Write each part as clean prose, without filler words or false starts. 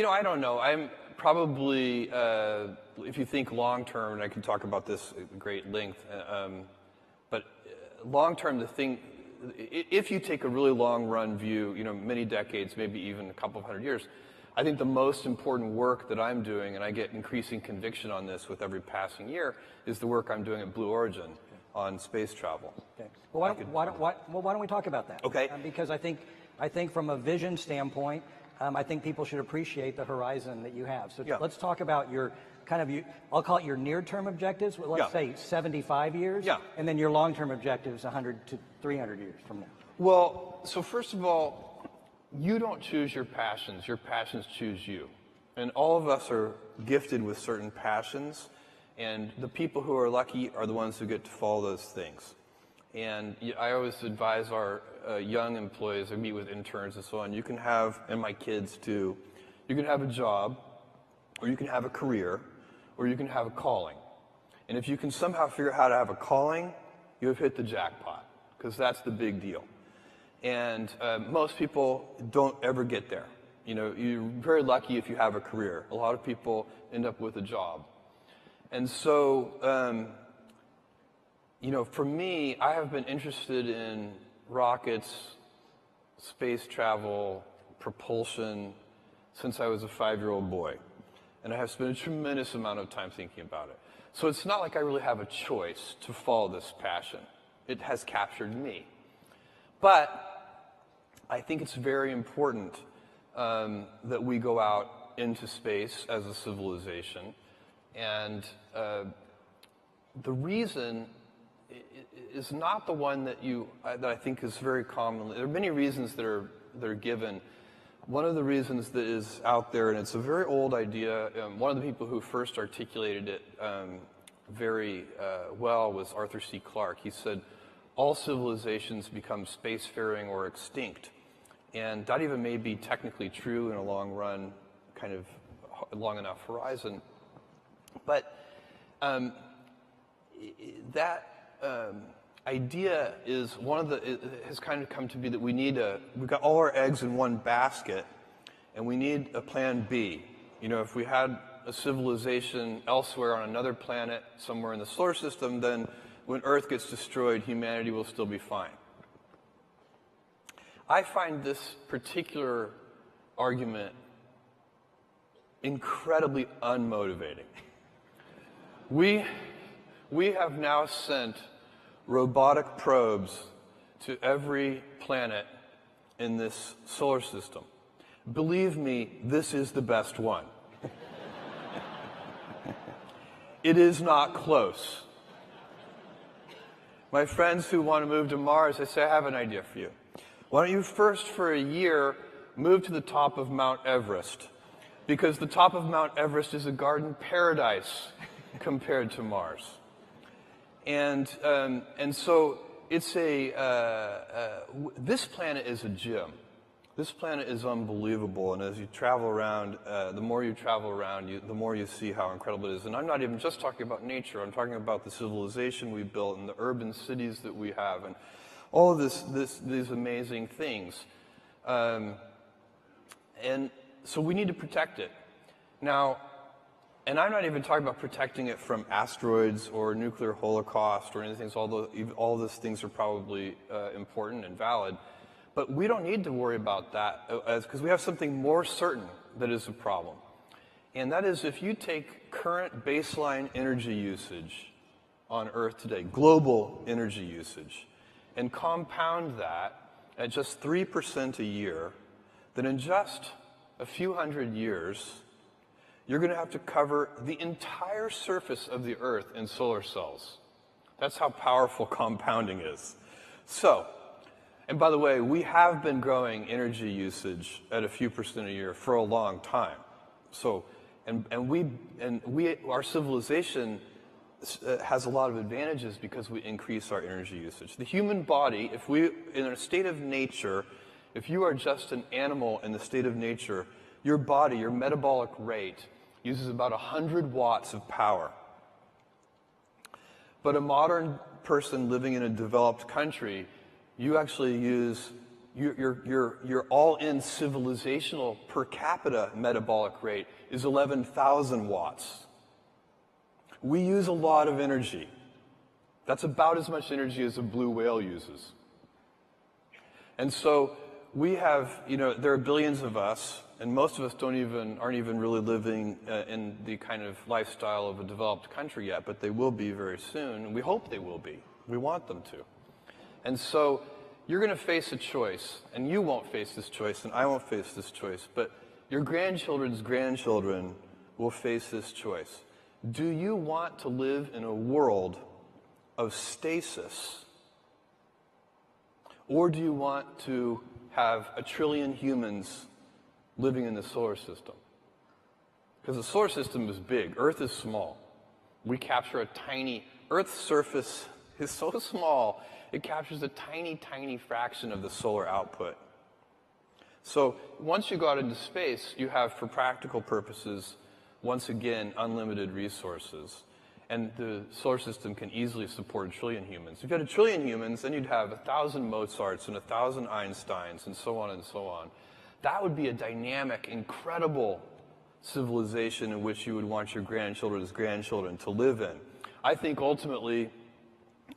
I don't know. I'm probably, if you think long term, and I can talk about this at great length, but long term, if you take a really long run view, many decades, maybe even a couple of hundred years, I think the most important work that I'm doing, and I get increasing conviction on this with every passing year, is the work I'm doing at Blue Origin on space travel. Okay. Well, why don't we talk about that? Okay. Because I think from a vision standpoint, I think people should appreciate the horizon that you have. So let's talk about your I'll call it your near-term objectives. Let's say 75 years. Yeah. And then your long-term objectives 100 to 300 years from now. Well, so first of all, you don't choose your passions choose you. And all of us are gifted with certain passions, and the people who are lucky are the ones who get to follow those things. And I always advise our young employees, I meet with interns and so on, you can have, and my kids too, you can have a job, or you can have a career, or you can have a calling. And if you can somehow figure out how to have a calling, you have hit the jackpot, because that's the big deal. And most people don't ever get there. You're very lucky if you have a career. A lot of people end up with a job. And so, for me, I have been interested in rockets, space travel, propulsion, since I was a 5-year-old boy. And I have spent a tremendous amount of time thinking about it. So it's not like I really have a choice to follow this passion. It has captured me. But I think it's very important that we go out into space as a civilization. And the reason is not the one that I think is very common. There are many reasons that are given. One of the reasons that is out there, and it's a very old idea, one of the people who first articulated it very well was Arthur C. Clarke. He said, all civilizations become spacefaring or extinct. And that even may be technically true in a long run, kind of long enough horizon. But that idea is it has kind of come to be that we've got all our eggs in one basket, and we need a plan B. If we had a civilization elsewhere on another planet, somewhere in the solar system, then when Earth gets destroyed, humanity will still be fine. I find this particular argument incredibly unmotivating. We have now sent robotic probes to every planet in this solar system. Believe me, this is the best one. It is not close. My friends who want to move to Mars, I say, I have an idea for you. Why don't you first, for a year, move to the top of Mount Everest? Because the top of Mount Everest is a garden paradise compared to Mars. And so it's this planet is a gem. This planet is unbelievable, and as you travel around, the more you travel around, the more you see how incredible it is. And I'm not even just talking about nature. I'm talking about the civilization we built and the urban cities that we have, and all of these amazing things. And so we need to protect it. Now, and I'm not even talking about protecting it from asteroids or nuclear holocaust or anything, although all those things are probably important and valid. But we don't need to worry about that because we have something more certain that is a problem. And that is, if you take current baseline energy usage on Earth today, global energy usage, and compound that at just 3% a year, then in just a few hundred years, you're going to have to cover the entire surface of the Earth in solar cells. That's how powerful compounding is. So, and by the way, we have been growing energy usage at a few percent a year for a long time. So, our civilization has a lot of advantages because we increase our energy usage. The human body, in a state of nature, if you are just an animal in the state of nature, your body, your metabolic rate, uses about 100 watts of power. But a modern person living in a developed country, you actually use, your all-in civilizational per capita metabolic rate is 11,000 watts. We use a lot of energy. That's about as much energy as a blue whale uses. And so we have, there are billions of us, and most of us aren't even really living in the kind of lifestyle of a developed country yet, but they will be very soon, and we hope they will be. We want them to. And so you're going to face a choice, and you won't face this choice, and I won't face this choice, but your grandchildren's grandchildren will face this choice. Do you want to live in a world of stasis, or do you want to have 1 trillion humans living in the solar system? Because the solar system is big. Earth is small. We capture Earth's surface is so small, it captures a tiny, tiny fraction of the solar output. So once you go out into space, you have, for practical purposes, once again, unlimited resources. And the solar system can easily support 1 trillion humans. If you had 1 trillion humans, then you'd have 1,000 Mozarts and 1,000 Einsteins and so on and so on. That would be a dynamic, incredible civilization in which you would want your grandchildren's grandchildren to live in. I think ultimately,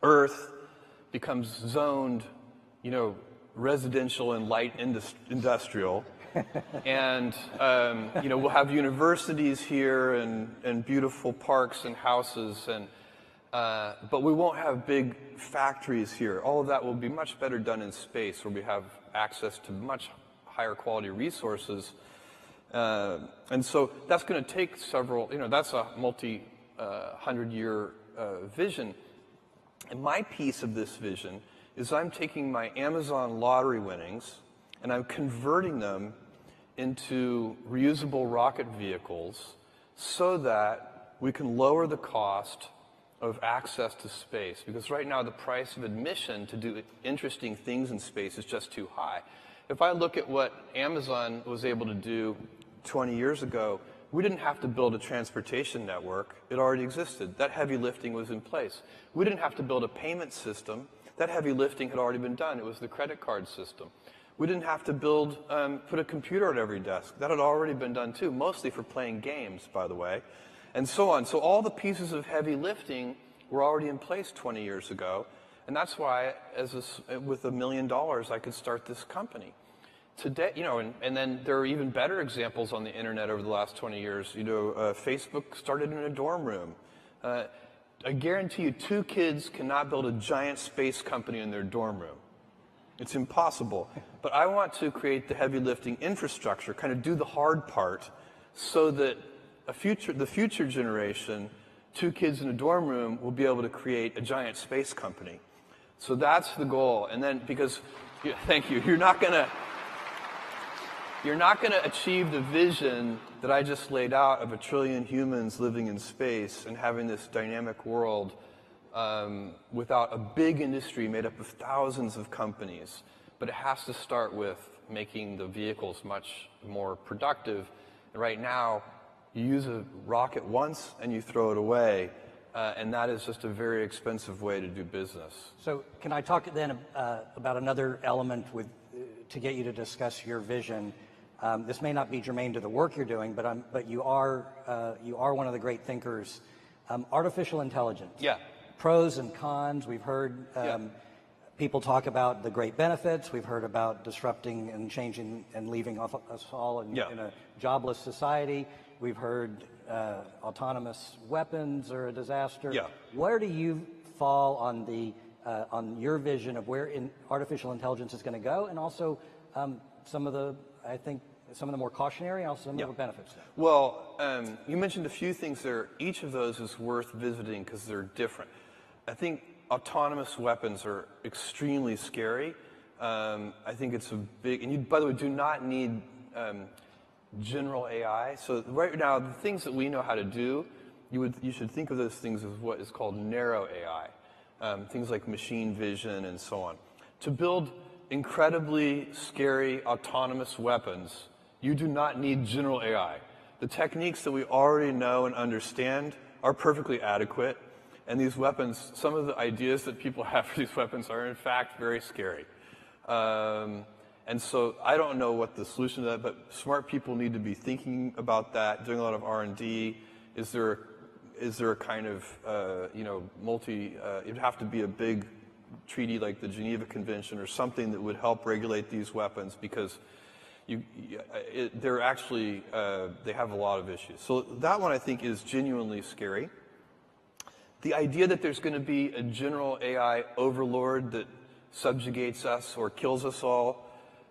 Earth becomes zoned, residential and light industrial. And, we'll have universities here and beautiful parks and houses, but we won't have big factories here. All of that will be much better done in space, where we have access to much higher quality resources. And so that's going to take that's a multi-100-year vision. And my piece of this vision is I'm taking my Amazon lottery winnings and I'm converting them into reusable rocket vehicles so that we can lower the cost of access to space. Because right now the price of admission to do interesting things in space is just too high. If I look at what Amazon was able to do 20 years ago, we didn't have to build a transportation network. It already existed. That heavy lifting was in place. We didn't have to build a payment system. That heavy lifting had already been done. It was the credit card system. We didn't have to put a computer at every desk. That had already been done too, mostly for playing games, by the way, and so on. So all the pieces of heavy lifting were already in place 20 years ago, and that's why, with $1 million, I could start this company. Today, and then there are even better examples on the internet over the last 20 years. Facebook started in a dorm room. I guarantee you 2 kids cannot build a giant space company in their dorm room. It's impossible. But I want to create the heavy lifting infrastructure, kind of do the hard part, so that the future generation, 2 kids in a dorm room, will be able to create a giant space company. So that's the goal. And then, thank you, you're not going to achieve the vision that I just laid out of 1 trillion humans living in space and having this dynamic world without a big industry made up of thousands of companies. But it has to start with making the vehicles much more productive. And right now, you use a rocket once and you throw it away, and that is just a very expensive way to do business. So can I talk then about another element to get you to discuss your vision? This may not be germane to the work you're doing, but you are one of the great thinkers. Artificial intelligence. Yeah. Pros and cons. We've heard people talk about the great benefits. We've heard about disrupting and changing and leaving us all in a jobless society. We've heard autonomous weapons are a disaster. Yeah. Where do you fall on your vision of where artificial intelligence is going to go, and also some of the more cautionary, and also some of the benefits? Well, you mentioned a few things there. Each of those is worth visiting because they're different. I think autonomous weapons are extremely scary. I think it's a big, and you, by the way, do not need general AI. So right now, the things that we know how to do, you should think of those things as what is called narrow AI. Things like machine vision and so on. To build incredibly scary autonomous weapons, you do not need general AI. The techniques that we already know and understand are perfectly adequate, and these weapons, some of the ideas that people have for these weapons are in fact very scary. And so I don't know what the solution to that, but smart people need to be thinking about that, doing a lot of R&D. Is there a kind of, it'd have to be a big treaty like the Geneva Convention or something that would help regulate these weapons, because they're actually, they have a lot of issues. So that one I think is genuinely scary. The idea that there's going to be a general AI overlord that subjugates us or kills us all,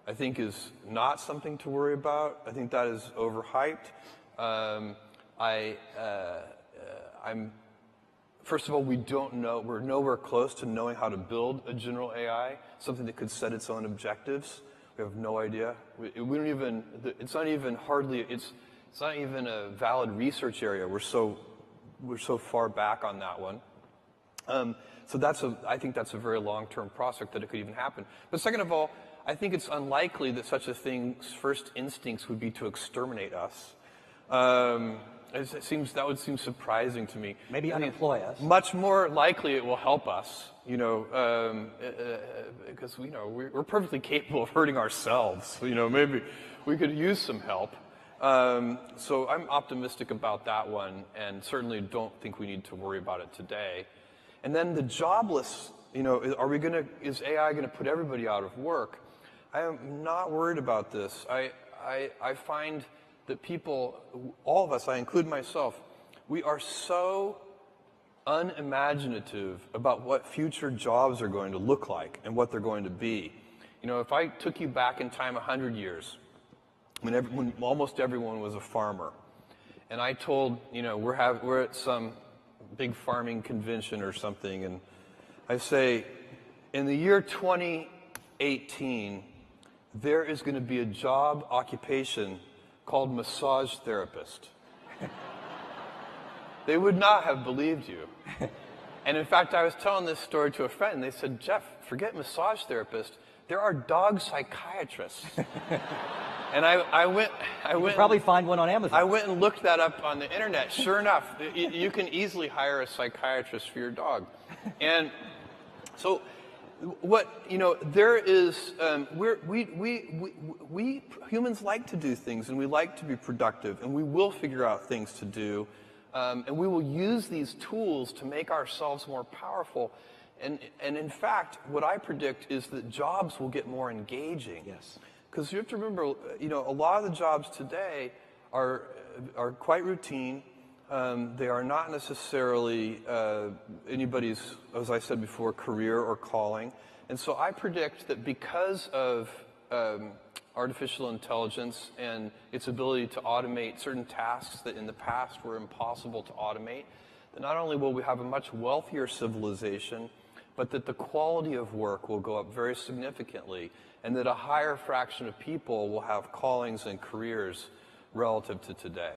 I think is not something to worry about. I think that is overhyped. First of all, we don't know, we're nowhere close to knowing how to build a general AI, something that could set its own objectives. We have no idea. We don't even, it's not even a valid research area. We're so far back on that one. So I think that's a very long-term prospect that it could even happen. But second of all, I think it's unlikely that such a thing's first instincts would be to exterminate us. That would seem surprising to me. Maybe unemploy us. Much more likely it will help us, because we're perfectly capable of hurting ourselves. Maybe we could use some help. So I'm optimistic about that one, and certainly don't think we need to worry about it today. And then the jobless, is AI going to put everybody out of work? I am not worried about this. I find that people, all of us, I include myself, we are so unimaginative about what future jobs are going to look like and what they're going to be. If I took you back in time 100 years, when almost everyone was a farmer, and I told, we're at some big farming convention or something, and I say, in the year 2018, there is going to be a job occupation called massage therapist. They would not have believed you. And in fact, I was telling this story to a friend, and they said, Jeff, forget massage therapist. There are dog psychiatrists. And I went. You can probably find one on Amazon. I went and looked that up on the internet. Sure enough, you can easily hire a psychiatrist for your dog. And so, there is. We humans like to do things, and we like to be productive, and we will figure out things to do, and we will use these tools to make ourselves more powerful. And in fact, what I predict is that jobs will get more engaging. Yes. Because you have to remember, a lot of the jobs today are quite routine. They are not necessarily anybody's, as I said before, career or calling. And so I predict that because of artificial intelligence and its ability to automate certain tasks that in the past were impossible to automate, that not only will we have a much wealthier civilization, but that the quality of work will go up very significantly, and that a higher fraction of people will have callings and careers relative to today.